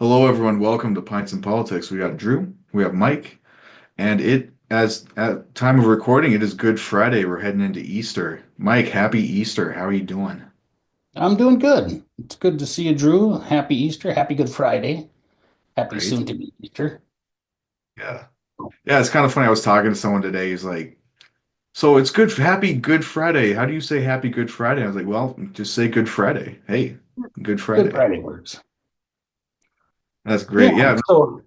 Hello, everyone. Welcome to Pints and Politics. We got Drew, we have Mike, and as at time of recording, it is Good Friday. We're heading into Easter. Mike, happy Easter. How are you doing? I'm doing good. It's good to see you, Drew. Happy Easter. Happy Good Friday. Happy Right? soon to be Easter. Yeah. Yeah, it's kind of funny. I was talking to someone today. He's like, "So it's Happy Good Friday. How do you say Happy Good Friday?" I was like, "Well, just say Good Friday. Hey, Good Good Friday." Friday works. That's Yeah. great. Yeah, So,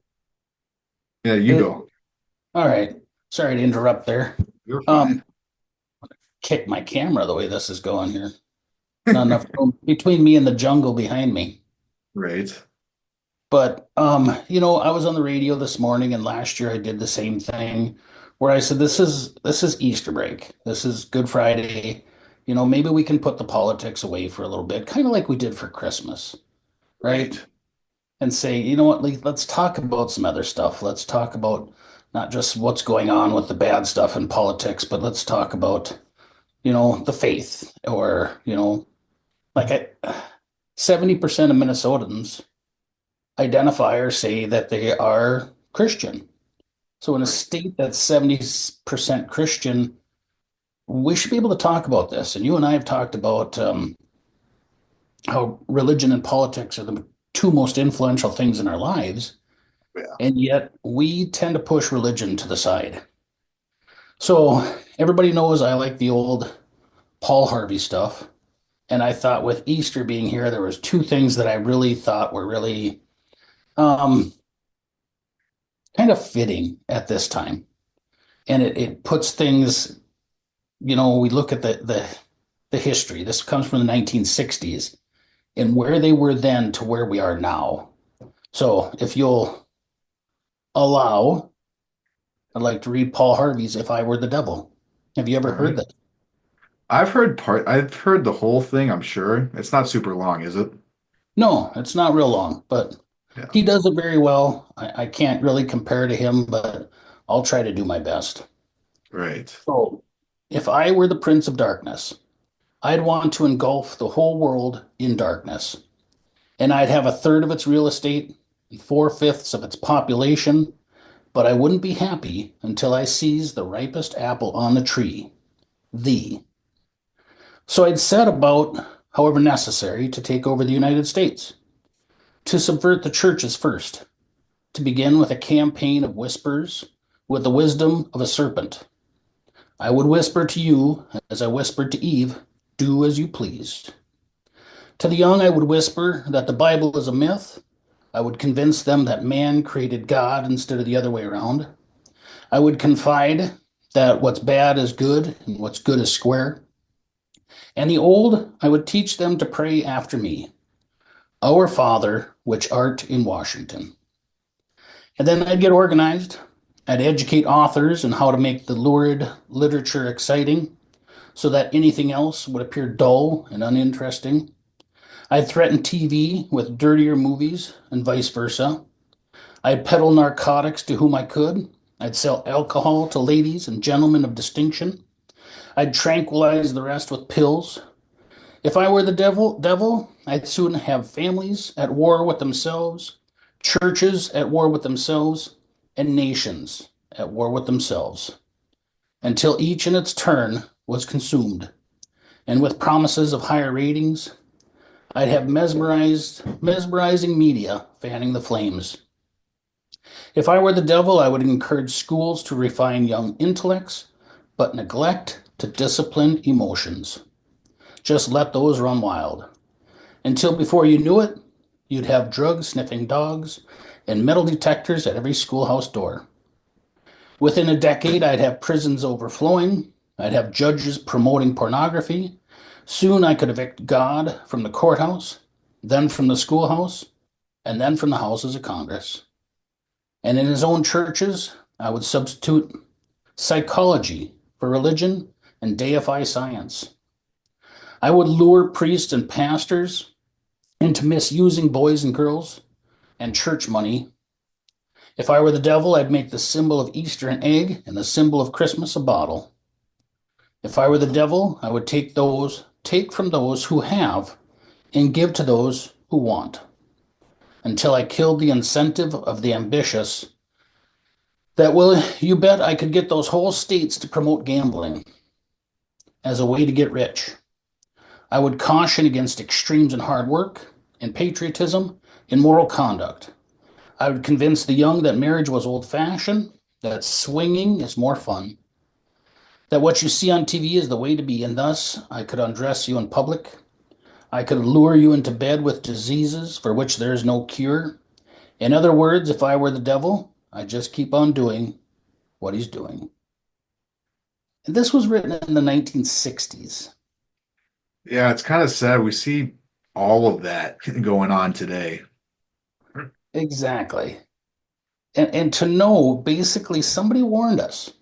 yeah, you it, go. all right. Sorry to interrupt there. You're fine. Um, Kick my camera the way this is going here. Not enough room between me and the jungle behind me. Right. But I was on the radio this morning, and last year I did the same thing where I said, this is Easter break. This is Good Friday. Maybe we can put the politics away for a little bit, kind of like we did for Christmas, right? Right. And say, you know what, let's talk about some other stuff. Let's talk about not just what's going on with the bad stuff in politics, but let's talk about, the faith or, like I, 70% of Minnesotans identify or say that they are Christian. So in a Right. state that's 70% Christian, we should be able to talk about this. And you and I have talked about how religion and politics are the two most influential things in our lives. Yeah. And yet we tend to push religion to the side. So everybody knows I like the old Paul Harvey stuff. And I thought with Easter being here, there was two things that I really thought were really um, kind of fitting at this time. And it puts things, we look at the history. This comes from the 1960s and where they were then to where we are now. So if you'll allow, I'd like to read Paul Harvey's If I Were the Devil. Have you ever All heard right. that? I've heard the whole thing, I'm sure. It's not super long, is it? No, it's not real long, but Yeah. he does it very well. I can't really compare to him, but I'll try to do my best. Right. So, if I were the Prince of Darkness, I'd want to engulf the whole world in darkness, and I'd have a third of its real estate and four-fifths of its population, but I wouldn't be happy until I seized the ripest apple on the tree, thee. So I'd set about, however necessary, to take over the United States, to subvert the churches first, to begin with a campaign of whispers with the wisdom of a serpent. I would whisper to you, as I whispered to Eve, do as you please. To the young, I would whisper that the Bible is a myth. I would convince them that man created God instead of the other way around. I would confide that what's bad is good and what's good is square. And the old, I would teach them to pray after me, Our Father, which art in Washington. And then I'd get organized. I'd educate authors on how to make the lurid literature exciting so that anything else would appear dull and uninteresting. I'd threaten TV with dirtier movies and vice versa. I'd peddle narcotics to whom I could. I'd sell alcohol to ladies and gentlemen of distinction. I'd tranquilize the rest with pills. If I were the devil, I'd soon have families at war with themselves, churches at war with themselves, and nations at war with themselves, until each in its turn was consumed. And with promises of higher ratings, I'd have mesmerizing media fanning the flames. If I were the devil, I would encourage schools to refine young intellects, but neglect to discipline emotions. Just let those run wild. Until before you knew it, you'd have drug sniffing dogs and metal detectors at every schoolhouse door. Within a decade, I'd have prisons overflowing. I'd have judges promoting pornography. Soon I could evict God from the courthouse, then from the schoolhouse, and then from the houses of Congress. And in his own churches, I would substitute psychology for religion and deify science. I would lure priests and pastors into misusing boys and girls and church money. If I were the devil, I'd make the symbol of Easter an egg and the symbol of Christmas a bottle. If I were the devil, I would take from those who have and give to those who want. until I killed the incentive of the ambitious, that will you bet I could get those whole states to promote gambling as a way to get rich. I would caution against extremes in hard work, in patriotism, in moral conduct. I would convince the young that marriage was old fashioned, that swinging is more fun, that what you see on TV is the way to be, and thus I could undress you in public. I could lure you into bed with diseases for which there is no cure. In other words, if I were the devil, I'd just keep on doing what he's doing. And this was written in the 1960s. Yeah, it's kind of sad. We see all of that going on today. Exactly. And to know, basically, somebody warned us.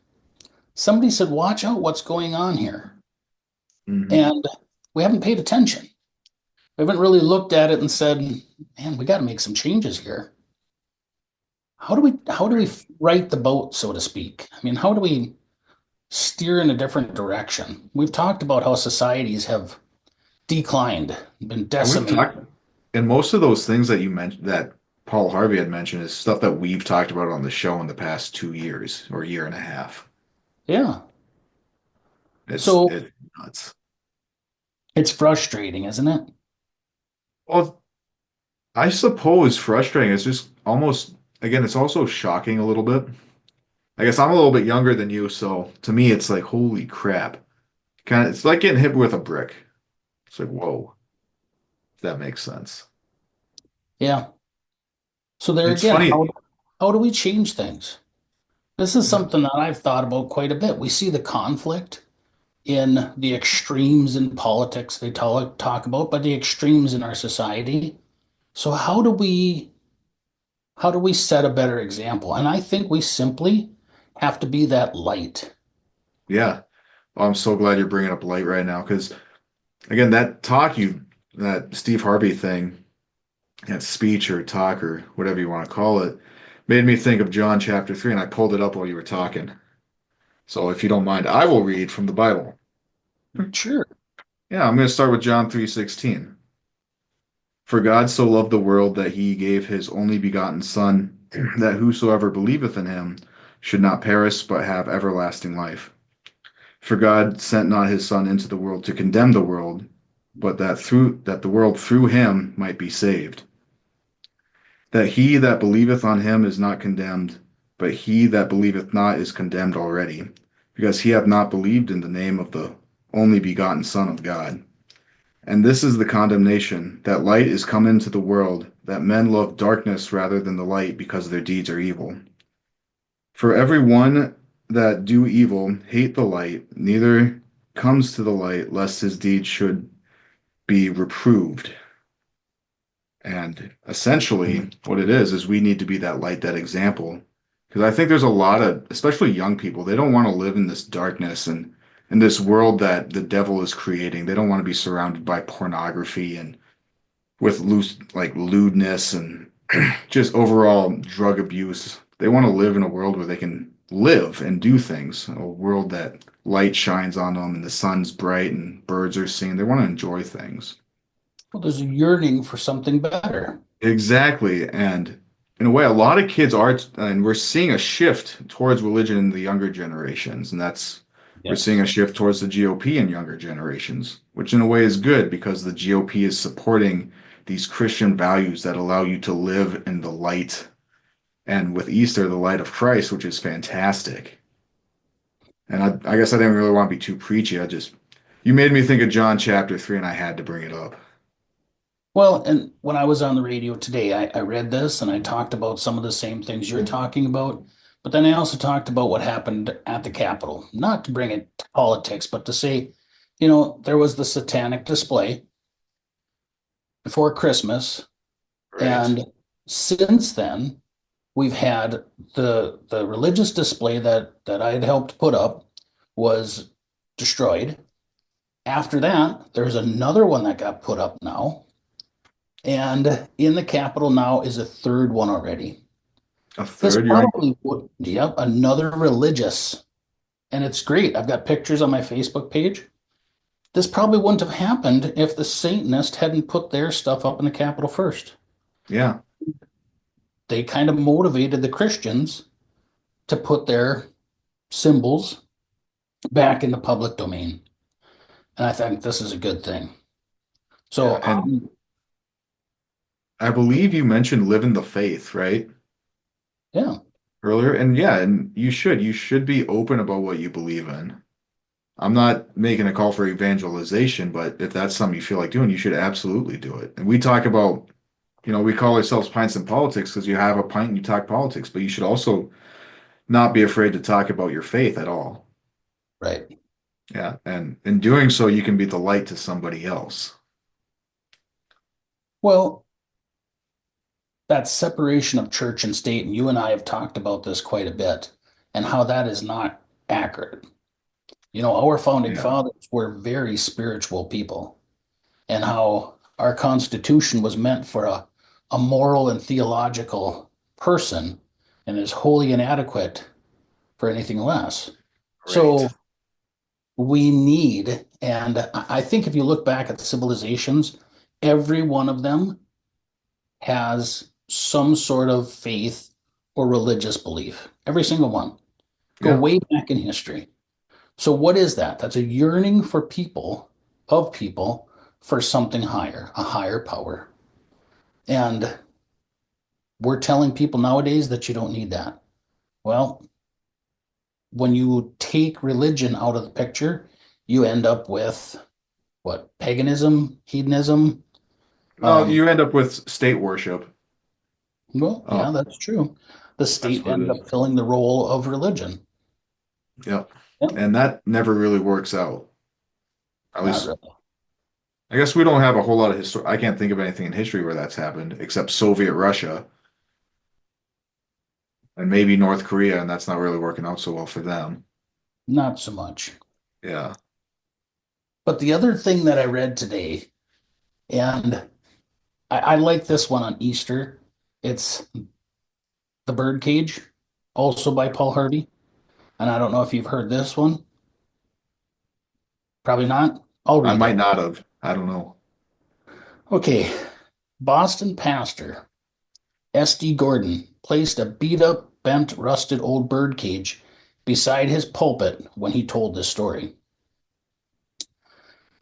Somebody said, watch out what's going on here. Mhm. And we haven't paid attention. We haven't really looked at it and said, man, we got to make some changes here. How do we right the boat, so to speak? I mean, how do we steer in a different direction? We've talked about how societies have declined, been And we've decimated. talked, and most of those things that you mentioned, that Paul Harvey had mentioned, is stuff that we've talked about on the show in the past 2 years or year and a half. Yeah. It's So it's nuts. it's frustrating, isn't it? Well, I suppose frustrating. It's just almost, again, it's also shocking a little bit. I guess I'm a little bit younger than you, so to me, it's like, holy crap. Kind of, it's like getting hit with a brick. It's like, whoa, if that makes sense. Yeah. So there It's again, funny. how do we change things? This is Yeah, something that I've thought about quite a bit. We see the conflict in the extremes in politics they talk about, but the extremes in our society. So how do we set a better example? And I think we simply have to be that light. yeah. Well, I'm so glad you're bringing up light right now because, again, that Steve Harvey thing, that speech or talk or whatever you want to call it, made me think of John chapter 3, and I pulled it up while you were talking. So if you don't mind, I will read from the Bible. Sure. Yeah, I'm going to start with John 3:16. For God so loved the world that he gave his only begotten Son, that whosoever believeth in him should not perish but have everlasting life. For God sent not his Son into the world to condemn the world, but that the world through him might be saved. That he that believeth on him is not condemned, but he that believeth not is condemned already, because he hath not believed in the name of the only begotten Son of God. And this is the condemnation, that light is come into the world, that men love darkness rather than the light, because their deeds are evil. For every one that do evil hate the light, neither comes to the light, lest his deeds should be reproved. And essentially, what it is we need to be that light, that example. Because I think there's a lot of, especially young people, they don't want to live in this darkness and in this world that the devil is creating. They don't want to be surrounded by pornography and with loose, like lewdness and just overall drug abuse. They want to live in a world where they can live and do things, a world that light shines on them and the sun's bright and birds are singing. They want to enjoy things. Well, there's a yearning for something better. Exactly. And in a way, a lot of kids are, and we're seeing a shift towards religion in the younger generations. And we're seeing Yes. a shift towards the GOP in younger generations, which in a way is good because the GOP is supporting these Christian values that allow you to live in the light. And with Easter, the light of Christ, which is fantastic. And I guess I didn't really want to be too preachy. You made me think of John chapter 3, and I had to bring it up. Well, and when I was on the radio today, I read this and I talked about some of the same things you're talking about. But then I also talked about what happened at the Capitol, not to bring it to politics, but to say, there was the satanic display before Christmas. Right. And since then, we've had the religious display that I had helped put up was destroyed. After that, there's another one that got put up now. And in the Capitol now is a third one already. A This third, you're probably would, yep, another religious. And it's great. I've got pictures on my Facebook page. This probably wouldn't have happened if the Satanist hadn't put their stuff up in the Capitol first. yeah. they kind of motivated the Christians to put their symbols back in the public domain. And I think this is a good thing. Yeah, So, and I believe you mentioned living the faith, right? yeah, Earlier. And yeah, and you should be open about what you believe in. I'm not making a call for evangelization, but if that's something you feel like doing, you should absolutely do it. And we talk about, we call ourselves Pints and Politics because you have a pint and you talk politics, but you should also not be afraid to talk about your faith at all. right. Yeah. And in doing so, you can be the light to somebody else. Well, that separation of church and state, and you and I have talked about this quite a bit, and how that is not accurate. Our founding Yeah. fathers were very spiritual people, and how our Constitution was meant for a moral and theological person and is wholly inadequate for anything less. Right. So we need, and I think if you look back at the civilizations, every one of them has some sort of faith or religious belief. Every single one. Go Yeah. way back in history. So, what is that? That's a yearning for people, for something higher, a higher power. And we're telling people nowadays that you don't need that. Well, when you take religion out of the picture, you end up with what? Paganism, hedonism. No, Um, you end up with state worship. well, Oh, yeah, that's true. The that's state what it ends is. up filling the role of religion. Yep. Yep, And that never really works out. At not least, really. I guess we don't have a whole lot of history. I can't think of anything in history where that's happened except Soviet Russia and maybe North Korea, and that's not really working out so well for them. Not so much. Yeah. But the other thing that I read today, and I like this one on Easter. It's The Birdcage, also by Paul Harvey. And I don't know if you've heard this one. Probably not. I'll I read might it. not have. I don't know. Okay. Boston pastor S.D. Gordon placed a beat up, bent, rusted old birdcage beside his pulpit when he told this story. It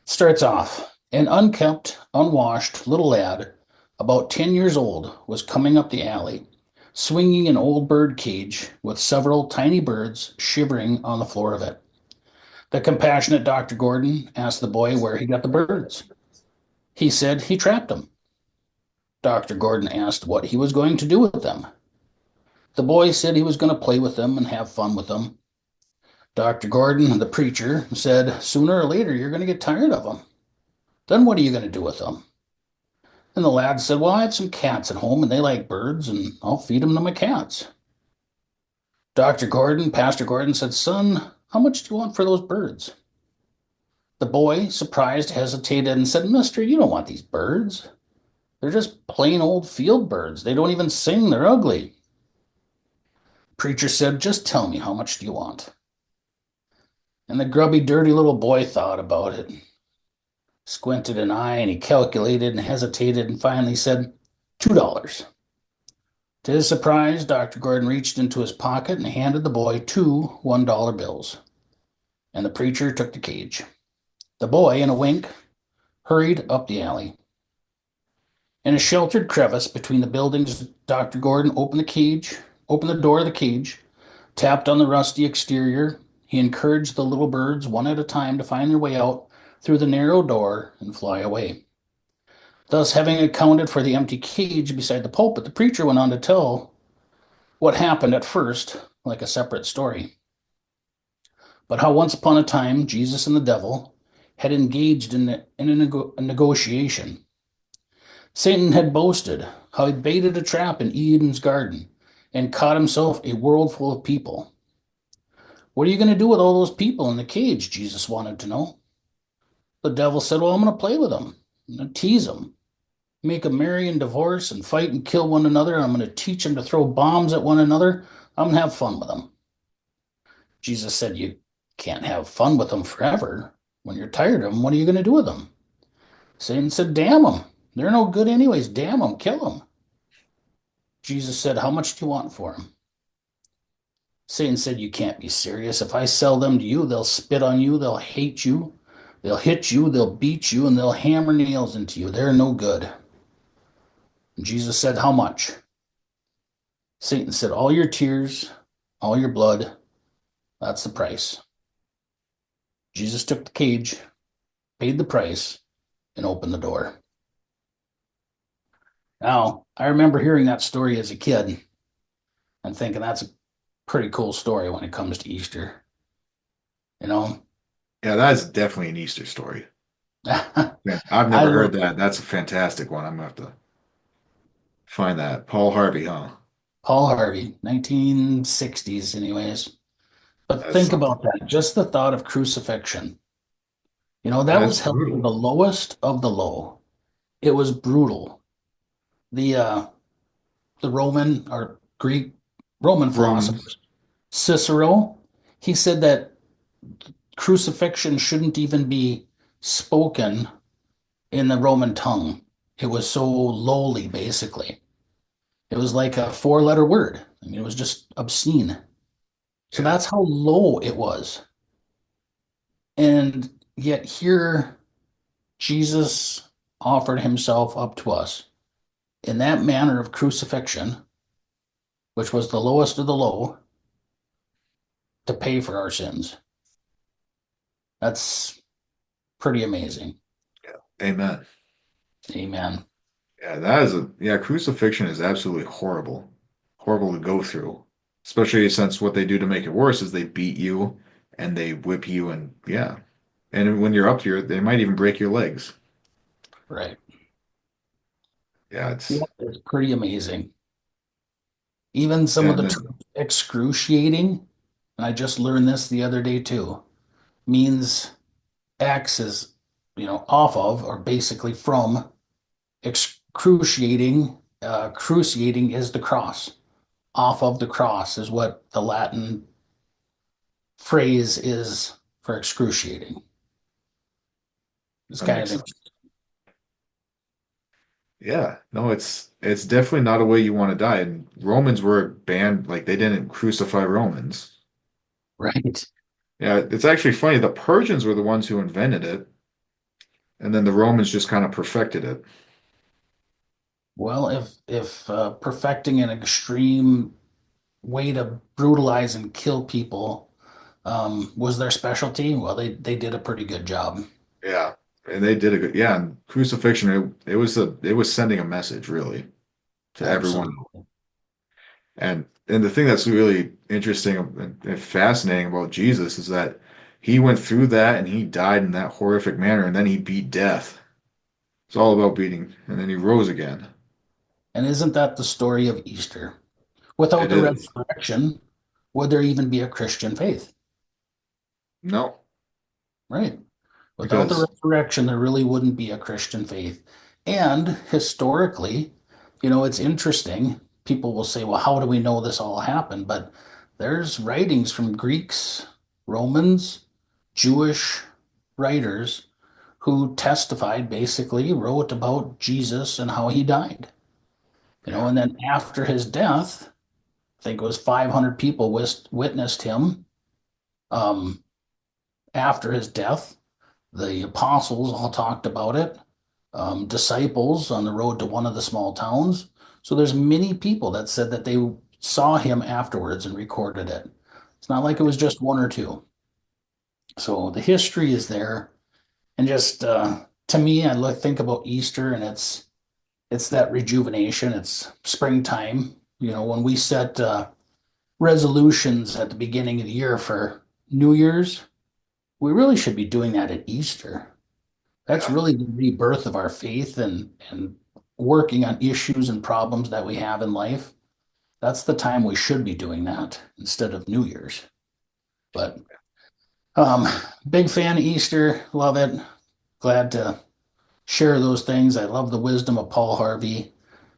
starts off: an unkempt, unwashed little lad, about 10 years old, was coming up the alley, swinging an old bird cage with several tiny birds shivering on the floor of it. The compassionate Dr. Gordon asked the boy where he got the birds. He said he trapped them. Dr. Gordon asked what he was going to do with them. The boy said he was going to play with them and have fun with them. Dr. Gordon, the preacher, said sooner or later you're going to get tired of them. Then what are you going to do with them? And the lad said, well, I have some cats at home and they like birds and I'll feed them to my cats. Pastor Gordon said, son, how much do you want for those birds? The boy, surprised, hesitated and said, mister, you don't want these birds. They're just plain old field birds. They don't even sing. They're ugly. Preacher said, just tell me, how much do you want? And the grubby, dirty little boy thought about it, squinted an eye, and he calculated and hesitated and finally said, $2. To his surprise, Dr. Gordon reached into his pocket and handed the boy two $1 bills, and the preacher took the cage. The boy, in a wink, hurried up the alley. In a sheltered crevice between the buildings, Dr. Gordon opened the door of the cage, tapped on the rusty exterior. He encouraged the little birds one at a time to find their way out through the narrow door and fly away. Thus, having accounted for the empty cage beside the pulpit, the preacher went on to tell what happened at first, like a separate story, but how once upon a time Jesus and the devil had engaged in a negotiation. Satan had boasted how he baited a trap in Eden's garden and caught himself a world full of people. What are you going to do with all those people in the cage? Jesus wanted to know. The devil said, well, I'm going to play with them. I'm going to tease them, make them marry and divorce and fight and kill one another. I'm going to teach them to throw bombs at one another. I'm going to have fun with them. Jesus said, you can't have fun with them forever. When you're tired of them, what are you going to do with them? Satan said, damn them. They're no good anyways. Damn them. Kill them. Jesus said, "How much do you want for him?" Satan said, "You can't be serious. If I sell them to you, they'll spit on you, they'll hate you, they'll hit you, they'll beat you, and they'll hammer nails into you. They're no good." And Jesus said, "How much?" Satan said, "All your tears, all your blood, that's the price." Jesus took the cage, paid the price, and opened the door. Now, I remember hearing that story as a kid and thinking that's a pretty cool story when it comes to Easter. You know, Yeah, that's definitely an Easter story. I Yeah, I've never heard love that. That's a fantastic one. I'm gonna have to find that. Paul Harvey, huh? Paul Harvey, 1960s, anyways. But That's think something. about that. Just the thought of crucifixion. That That's was held to the brutal. lowest of the low. It was brutal. The Roman or Greek Roman Romans. philosophers, Cicero, he said that crucifixion shouldn't even be spoken in the Roman tongue. It was so lowly, basically. It was like a four-letter word. I mean, it was just obscene. So Yeah, that's how low it was. And yet here, Jesus offered himself up to us in that manner of crucifixion, which was the lowest of the low, to pay for our sins. That's pretty amazing. amen. Amen. Yeah, that is a yeah, crucifixion is absolutely horrible. Horrible to go through. Especially since what they do to make it worse is they beat you and they whip you and yeah. And when you're up here, they might even break your legs. Right. Yeah, Yeah, it's it's pretty amazing. Even some of and the then terms excruciating, and I just learned this the other day too, means X is, off of or basically from excruciating. Cruciating is the cross. Off of the cross is what the Latin phrase is for excruciating. It's that kind makes of sense. Yeah, no, it's definitely not a way you want to die. And Romans were banned, like they didn't crucify Romans. right. Yeah, it's actually funny. The Persians were the ones who invented it, and then the Romans just kind of perfected it. Well, if perfecting an extreme way to brutalize and kill people was their specialty, well, they did a pretty good job. Yeah, and they did a good, yeah, and crucifixion, it was sending a message really to everyone. Absolutely. And the thing that's really interesting and fascinating about Jesus is that he went through that and he died in that horrific manner, and then he beat death. It's all about beating, and then he rose again. And isn't that the story of Easter? Without It the is. resurrection, would there even be a Christian faith? No, Right. Without the because resurrection, there really wouldn't be a Christian faith. And historically, it's interesting. People will say, well, how do we know this all happened? But there's writings from Greeks, Romans, Jewish writers who testified, basically wrote about Jesus and how he died. yeah, And then after his death, I think it was 500 people witnessed him um, after his death. The apostles all talked about it. Disciples on the road to one of the small towns. So there's many people that said that they saw him afterwards and recorded it. It's not like it was just one or two. So the history is there, and just to me, I think about Easter, and it's that rejuvenation. It's springtime. When we set resolutions at the beginning of the year for New Year's, we really should be doing that at Easter. That's yeah, really the rebirth of our faith and working on issues and problems that we have in life. That's the time we should be doing that instead of New Year's. But um, big fan of Easter, love it. Glad to share those things. I love the wisdom of Paul Harvey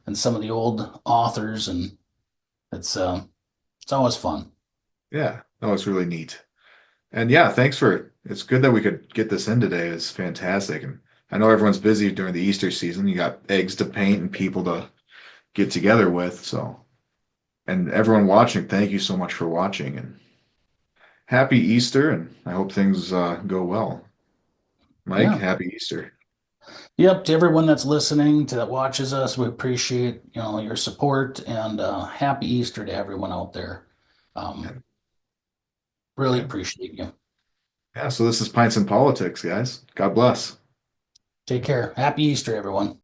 and some of the old authors, and it's uh, it's always fun. yeah. No, it's really neat. And yeah, thanks for it's good that we could get this in today. It's fantastic. And I know everyone's busy during the Easter season. You got eggs to paint and people to get together with. So, and everyone watching, thank you so much for watching, and happy Easter, and I hope things go well. Mike, Yeah. happy Easter. Yep. To everyone that's listening, that watches us, we appreciate, your support, and happy Easter to everyone out there. Yeah. Really Yeah. appreciate you. Yeah. So this is Pints and Politics, guys. God bless. Take care. Happy Easter, everyone.